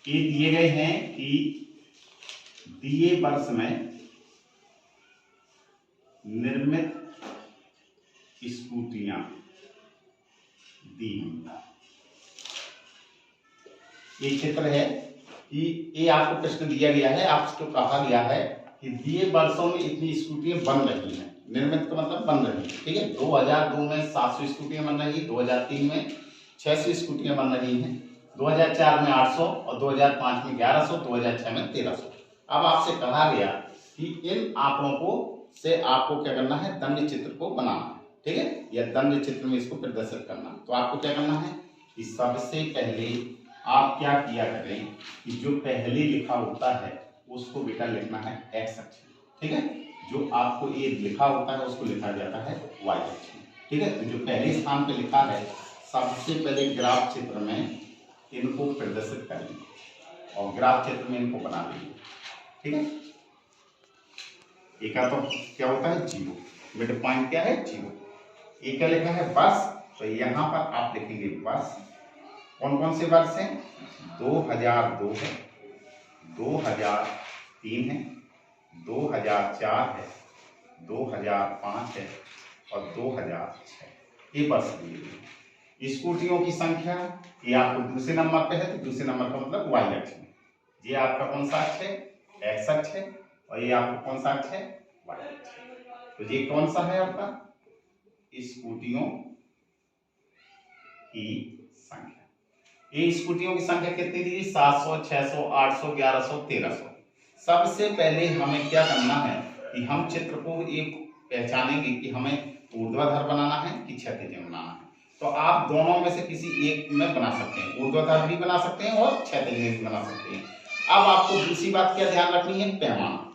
ये दिए गए हैं कि दिए वर्ष में निर्मित स्कूटियां दी। ये चित्र है कि ये आपको प्रश्न दिया गया है, आपको कहा गया है कि दिए वर्षों में इतनी स्कूटियां बन रही हैं। निर्मित का मतलब बन रही है, ठीक है। 2002 में 700 स्कूटियां बन रही, 2003 में 600 स्कूटियां बन रही हैं, 2004 में 800 और 2005 में 1100, 2006 में 1300। अब आपसे कहा गया कि इन आंकड़ों को से आपको क्या करना है, दंड चित्र को बनाना है, ठीक है, या दंड चित्र में इसको प्रदर्शित करना। तो आपको क्या करना है कि सबसे पहले आप क्या किया करें कि जो पहले लिखा होता है उसको बेटा लिखना है एक्स अक्ष में, ठीक है। जो आपको ये लिखा होता है उसको लिखा जाता है वाई अक्ष में, ठीक है। तो जो पहले स्थान पे लिखा है सबसे पहले ग्राफ चित्र में इनको प्रदर्शित करेंगे और ग्राफ चित्र में इनको बना देंगे, ठीक है। एक का तो क्या होता है जीरो, मिड पॉइंट क्या है जीरो। एक क्या लिखा है बस, तो यहाँ पर आप लिखेंगे बस। कौन कौन से वर्ष हैं, 2002 है, 2003 है, 2004 है, 2005 है और 2006 ये वर्ष दिए गए। स्कूटियों की संख्या ये आपको दूसरे नंबर पे है, तो दूसरे नंबर का मतलब वाई अक्ष में। ये आपका कौन सा अक्ष है, एक्स अक्ष है, और ये आपका कौन सा अक्ष है, वाई अक्ष है। तो ये कौन सा है आपका, स्कूटियों की संख्या। ये स्कूटियों की संख्या कितनी दी, 700, 600, 800, 1100, 1300। सबसे पहले हमें क्या करना है कि हम चित्र को एक पहचानेंगे कि हमें ऊर्ध्वाधर बनाना है कि क्षैतिज बनाना है। तो आप दोनों में से किसी एक में बना सकते हैं, ऊर्ध्वाधर भी बना सकते हैं और क्षैतिज भी बना सकते हैं। अब आपको दूसरी बात क्या ध्यान रखनी है, पैमाना।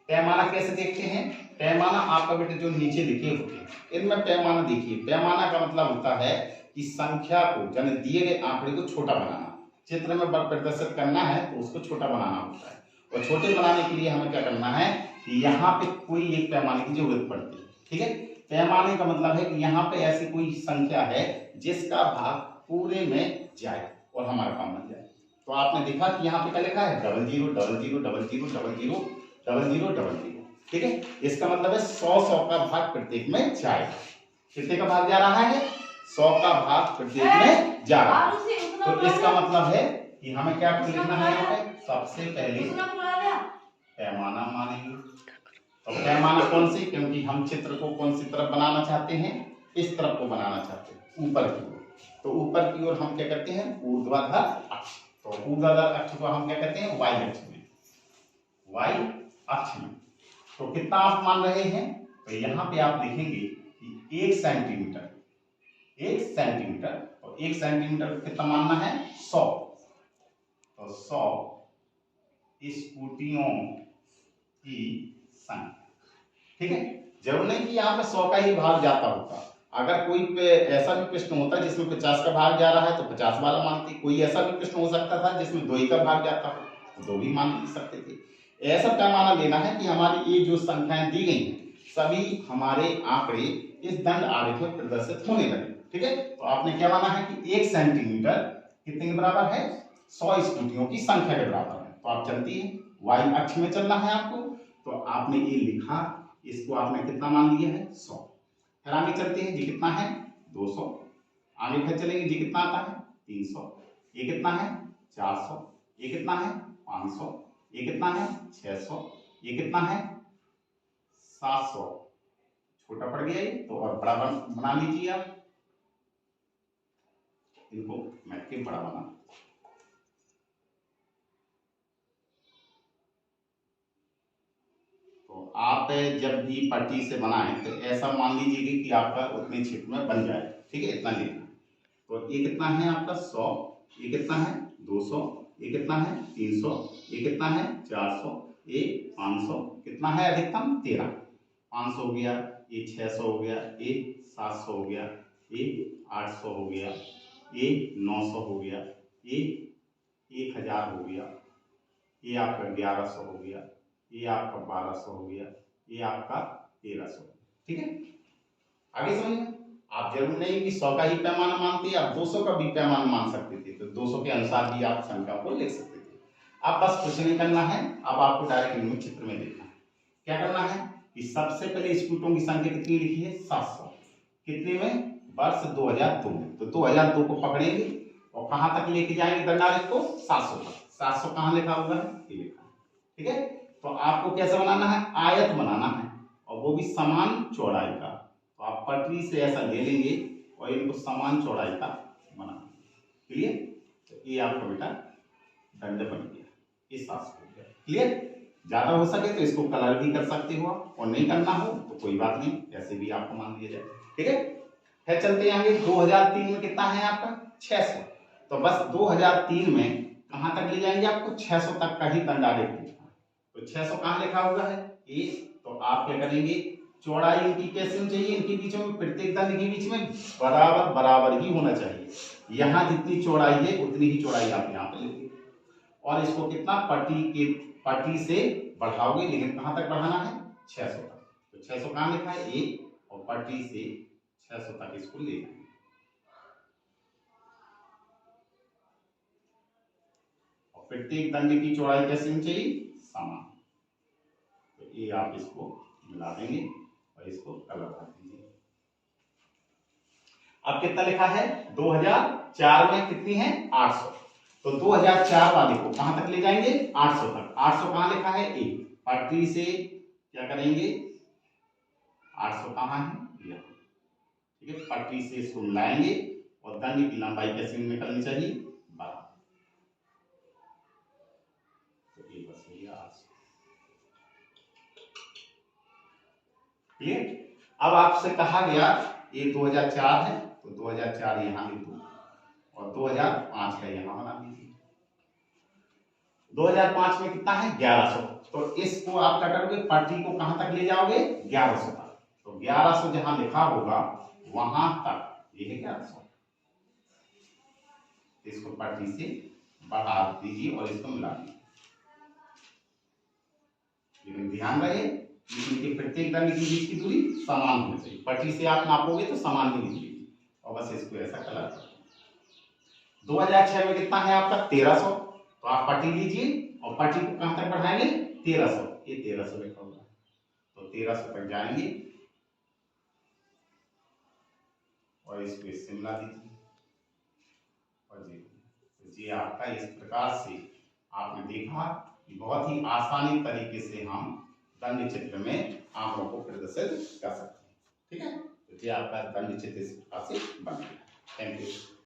पैमाना कैसे देखते हैं, पैमाना आपका बेटे जो नीचे लिखे होते हैं इनमें पैमाना देखिए। पैमाना का मतलब होता है कि संख्या को यानी दिए गए आंकड़े को छोटा बनाना। चित्र में प्रदर्शित करना है तो उसको छोटा बनाना होता है, और छोटे बनाने के लिए हमें क्या करना है कि यहाँ पे कोई एक पैमाने की जरूरत पड़ती है, ठीक है। पैमाने का मतलब है कि यहाँ पे ऐसी कोई संख्या है जिसका भाग पूरे में जाए और हमारा काम बन जाए। तो आपने देखा कि यहाँ पे क्या लिखा है, 00 00 00 00 00 00, ठीक है। इसका मतलब है 100 का भाग प्रत्येक में जाएगा। कितने का भाग जा रहा है, 100 का भाग प्रत्येक में जा रहा है। तो इसका मतलब है कि हमें क्या लिखना है, यहाँ पे सबसे पहले पैमाना मानेंगे। तो पैमाना कौन सी, क्योंकि हम चित्र को कौन सी तरफ बनाना चाहते हैं, इस तरफ को बनाना चाहते हैं, ऊपर की ओर। तो ऊपर की ओर हम क्या करते हैं, ऊर्ध्वाधर अक्ष। तो ऊर्ध्वाधर अक्ष को हम क्या कहते हैं, वाई अक्ष में, वाई अक्ष में। तो कितना आप मान रहे हैं, तो यहाँ पे आप लिखेंगे कि 1 सेंटीमीटर, 1 सेंटीमीटर, और 1 सेंटीमीटर कितना मानना है, 100। तो 100 स्कूटियों की संख्या, ठीक है। जरूर नहीं कि यहाँ पे 100 का ही भाग जाता होता। अगर कोई पे ऐसा भी प्रश्न होता जिसमें 50 का भाग जा रहा है तो 50 वाला मानते। कोई ऐसा भी प्रश्न हो सकता था जिसमें 2 ही का भाग जाता हो तो 2 भी मान सकते थे। ऐसा पैमाना लेना है कि हमारी ये जो संख्याएं दी गई हैं सभी हमारे आंकड़े इस दंड आरेख में प्रदर्शित होने लगे, ठीक है। तो आपने क्या माना है कि 1 सेंटीमीटर कितने के बराबर है, 100 स्कूटियों की संख्या के बराबर है। तो आप चलती है वाई अक्ष में चलना है आपको, तो आपने ये लिखा, इसको आपने कितना मान लिया है, 100। फिर आगे चलते हैं, ये कितना है, 200। आगे फिर चलेंगे, ये कितना आता है, 300। ये कितना है, 400। ये कितना है, 500। ये कितना है, 600। ये कितना है, 700। छोटा पड़ गया ये तो और बड़ा बना लीजिए आप, इनको मैथ के बड़ा बना। तो आप जब भी पट्टी से बनाएं तो ऐसा मान लीजिए कि आपका उतने क्षेत्र में बन जाए, ठीक है, इतना लेना। तो ये कितना है आपका, 100। ये कितना है, 200। ये कितना है, 300। ये कितना है, 400। ये 500। कितना है अधिकतम, 13। 500 हो गया, ये 600 हो गया, ये 700 हो गया, ये 800 हो गया, ये 900 हो गया, ये 1000 हो गया, ये आपका 1100 हो गया, ये आपका 1200 हो गया, ये आपका 1300, ठीक है। आगे समझिए, आप जरूर नहीं कि 100 का ही पैमाना मानते, आप 200 का भी पैमाना मान सकते थे। तो 200 के अनुसार भी आप संख्या को लिख सकते थे। अब बस कुछ नहीं करना है, अब आपको डायरेक्ट इनमें चित्र में देखना है। क्या करना है कि सबसे पहले स्कूटरों की संख्या कितनी लिखी है 700, कितने में वर्ष 2002 में, तो 2002 को पकड़ेंगे और कहां तक लेके जाएंगे दंडालेख को 700 तक। 700 कहां लिखा हुआ है, ये लिखा है, ठीक है। तो आपको कैसे बनाना है, आयत बनाना है और वो भी समान चौड़ाई का। तो आप पटरी से ऐसा ले लेंगे और इनको समान चौड़ाई का बनाना, क्लियर। तो ये आपका बेटा दंड बन गया, ये 700 हो गया, क्लियर। ज्यादा हो सके तो इसको कलर भी कर सकते हो आप, और नहीं करना हो तो कोई बात नहीं, ऐसे भी आपको मान लिया जाए, ठीक है। फिर चलते आगे 2003 में कितना है आपका 600, तो बस 2003 में कहां तक ले जाएंगे, आपको 600 तक का ही दंडालेख लिखना है। तो 600 कहां लिखा हुआ है ए, तो आप क्या करेंगे, चौड़ाई इनकी कैसे होनी चाहिए, इनके बीच में प्रत्येक दंड के बीच में बराबर बराबर ही होना चाहिए। यहाँ जितनी चौड़ाई है उतनी ही चौड़ाई आप यहाँ पे लेंगे और इसको कितना पट्टी से बढ़ाओगे, लेकिन कहां तक बढ़ाना है 600 तक। तो 600 कहां लिखा है ए और पट्टी से 600 तक इसको ले जाएंगे। और प्रत्येक दंड की चौड़ाई कैसे होनी चाहिए, समान। तो ये आप इसको मिला देंगे और इसको कलर कर दीजिए। अब कितना लिखा है 2004 में कितनी है 800, तो 2004 वाले को कहां तक ले जाएंगे 800 तक। 800 कहां लिखा है ए, पटरी से क्या करेंगे 800 कहां है यहाँ, ठीक है। पटरी से इसको मिलाएंगे और दंड की लंबाई कैसे निकलनी चाहिए 12, तो ये बस हो गया 800, क्लियर। अब आपसे कहा गया ये 2004 है तो 2004 यहां लिख दो और 2005 का यहां बना दीजिए। 2005 में कितना है 1100, तो इसको आप क्या करोगे पट्टी को कहां तक ले जाओगे 1100 तक। तो 1100 जहां लिखा होगा वहां तक ये है 1100, इसको पट्टी से बढ़ा दीजिए और इसको मिला दीजिए। लेकिन ध्यान रहे इनके प्रत्येक दंड के बीच की दूरी समान होनी चाहिए, पट्टी से आप नापोगे तो समान ही निकलेगी। और बस इसको ऐसा कलर कर 2006 में कितना है आपका 1300, तो आप पट्टी लीजिए और पट्टी को कहां तक बढ़ाएंगे 1300, ये 1300 लिखा हुआ है तो 1300 तक जाएंगे और इसको इससे मिला दीजिए और जी आपका इस प्रकार से आपने देखा कि बहुत ही आसानी तरीके से हम दंड चित्र में आंकड़ों को प्रदर्शित कर सकते हैं, ठीक है। तो ये आपका दंड चित्र इस प्रकार से बन गया। Thank you.